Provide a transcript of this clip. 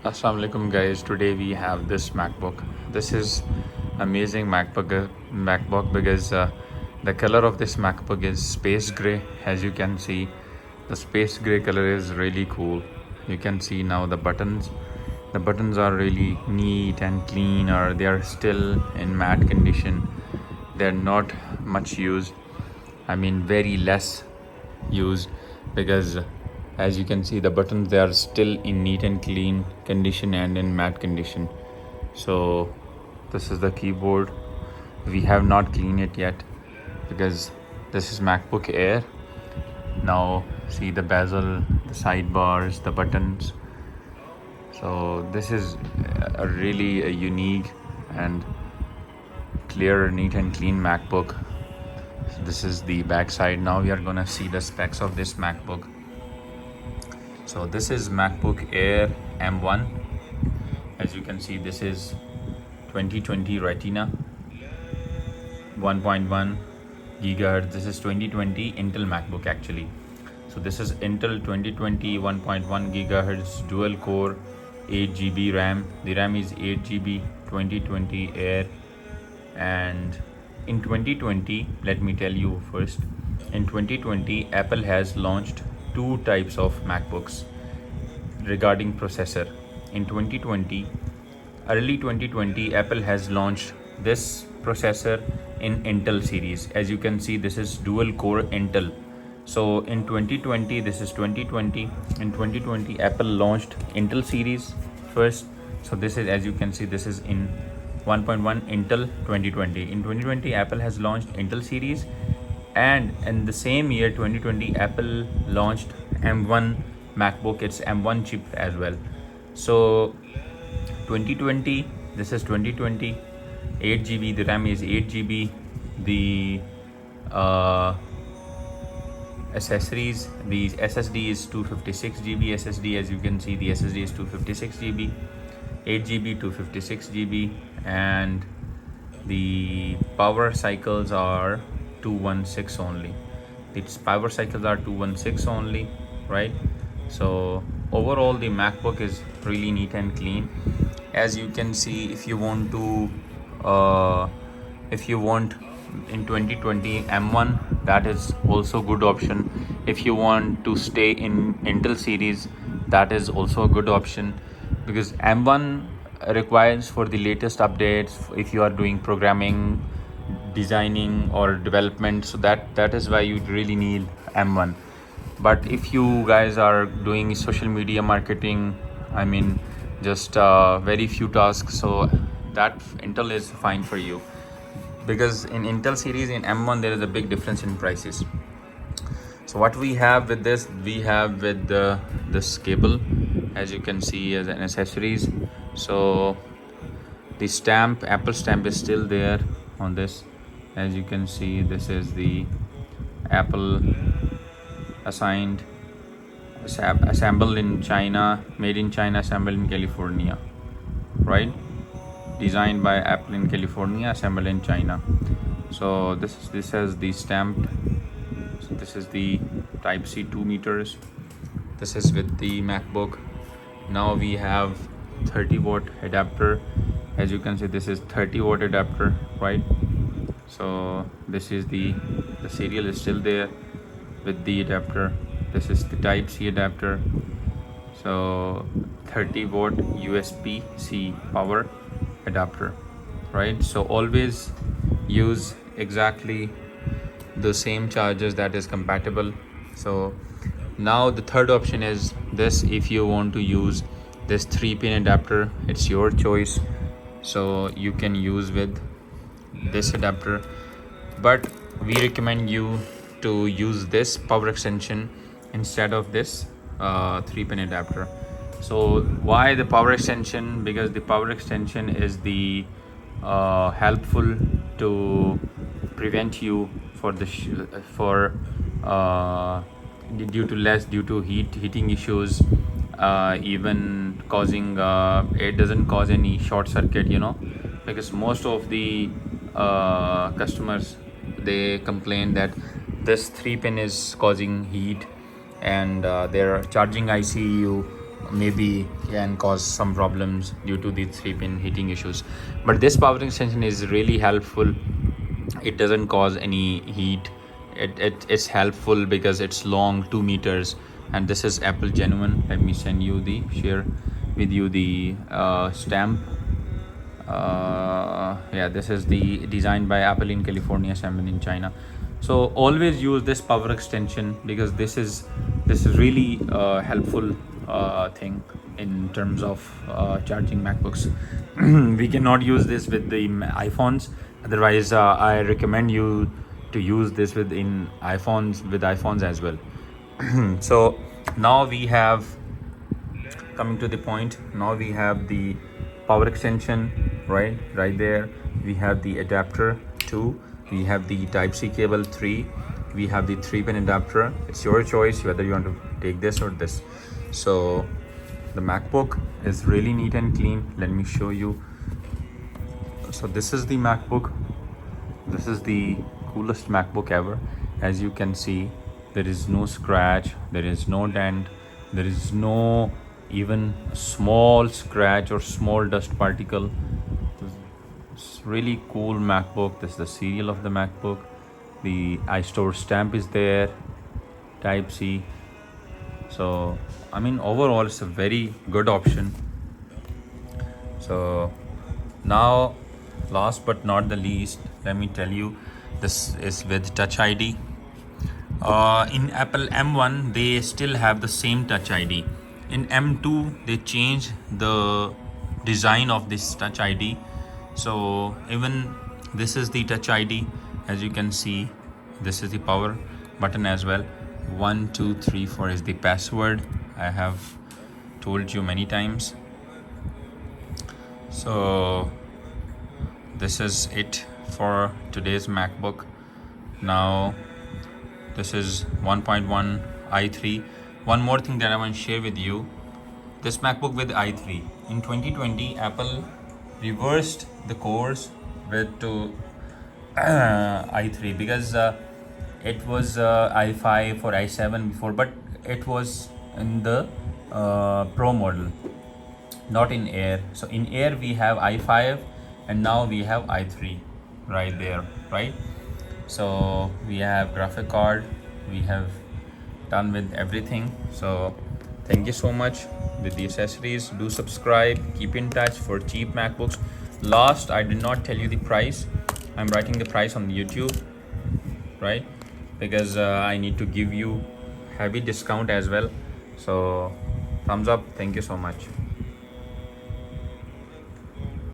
Assalamu alaikum guys. Today we have this MacBook. This is amazing MacBook because the color of this MacBook is space gray. As you can see, the space gray color is really cool. You can see now the buttons. The buttons are really neat and clean, or they are still in matte condition. They're not much used. I mean, very less used because as you can see the buttons, they are still in neat and clean condition and in matte condition. So this is the keyboard. We have not cleaned it yet because this is MacBook Air. Now see the bezel, the sidebars, the buttons. So this is a really unique and clear, neat and clean MacBook. So this is the back side. Now we are gonna see the specs of this MacBook. So this is MacBook Air M1. As you can see, this is 2020 Retina 1.1 gigahertz. This is 2020 Intel MacBook actually. So this is Intel 2020 1.1 gigahertz dual core 8 GB RAM. The RAM is 8 GB 2020 Air. And in 2020, let me tell you first, in 2020 Apple has launched two types of MacBooks regarding processor. In 2020, early 2020, Apple has launched this processor in Intel series. As you can see, this is dual core Intel. So in 2020, this is 2020. In 2020, Apple launched Intel series first. So this is, as you can see, this is in 1.1 Intel 2020. In 2020, Apple has launched Intel series, and in the same year 2020 Apple launched M1 MacBook. It's M1 chip as well. So 2020, this is 2020, 8 GB, the RAM is 8 GB, the accessories, the SSD is 256 GB SSD. As you can see, the SSD is 256 GB, 8 GB, 256 GB, and the power cycles are 216 only. Its power cycles are 216 only, right? So overall the MacBook is really neat and clean. As you can see, if you want in 2020 M1, that is also good option. If you want to stay in Intel series, that is also a good option, because M1 requires for the latest updates if you are doing programming, designing or development. So that is why you really need M1. But if you guys are doing social media marketing, I mean just very few tasks, so that Intel is fine for you, because in Intel series, in M1, there is a big difference in prices. So what we have with this, we have with this cable, as you can see, as an accessories. So the stamp, Apple stamp, is still there on this. As you can see, this is the Apple assigned, assembled in China, made in China, assembled in California, right? Designed by Apple in California, assembled in China. So this has the stamped. So this is the Type C 2 meters. This is with the MacBook. Now we have 30-watt adapter. As you can see, this is 30-watt adapter, right? So this is the serial is still there with the adapter. This is the Type C adapter. So 30-watt USB-C power adapter, right? So always use exactly the same chargers that is compatible. So now the third option is this. If you want to use this 3-pin adapter, it's your choice. So you can use with this adapter, but we recommend you to use this power extension instead of this 3-pin adapter. So why the power extension? Because the power extension is the helpful to prevent you for the due to heating issues, even causing it doesn't cause any short circuit, because most of the customers, they complain that this 3-pin is causing heat, and their charging ICU maybe can cause some problems due to the 3-pin heating issues. But this power extension is really helpful. It doesn't cause any heat. It's helpful because it's long, 2 meters, and this is Apple genuine. Let me share with you the stamp. Yeah, this is the designed by Apple in California, assembled in China. So always use this power extension because this is really helpful thing in terms of charging MacBooks. We cannot use this with the iPhones. Otherwise, I recommend you to use this with iPhones as well. So now we have coming to the point. Now we have the power extension right there. We have the adapter 2. We have the type C cable 3. We have the 3-pin adapter. It's your choice whether you want to take this or this. So the MacBook is really neat and clean. Let me show you. So this is the MacBook. This is the coolest MacBook ever. As you can see, there is no scratch, there is no dent, there is no even small scratch or small dust particle. It's really cool MacBook. This is the serial of the MacBook. The iStore stamp is there, type C. So I mean, overall it's a very good option. So now, last but not the least, let me tell you, this is with Touch ID. In Apple M1 they still have the same Touch ID. In M2 they changed the design of this Touch ID. So even this is the Touch ID. As you can see, this is the power button as well. 1 2 3 4 is the password. I have told you many times. So this is it for today's MacBook. Now this is 1.1 i3. One more thing that I want to share with you, this MacBook with i3 in 2020 Apple reversed the cores with to i3 because it was i5 or i7 before, but it was in the Pro model, not in Air. So in Air we have i5 and now we have i3 right there, right? So we have graphic card, we have done with everything. So thank you so much with the accessories. Do subscribe, keep in touch for cheap MacBooks. Last, I did not tell you the price. I'm writing the price on YouTube, right? Because I need to give you heavy discount as well. So thumbs up. Thank you so much.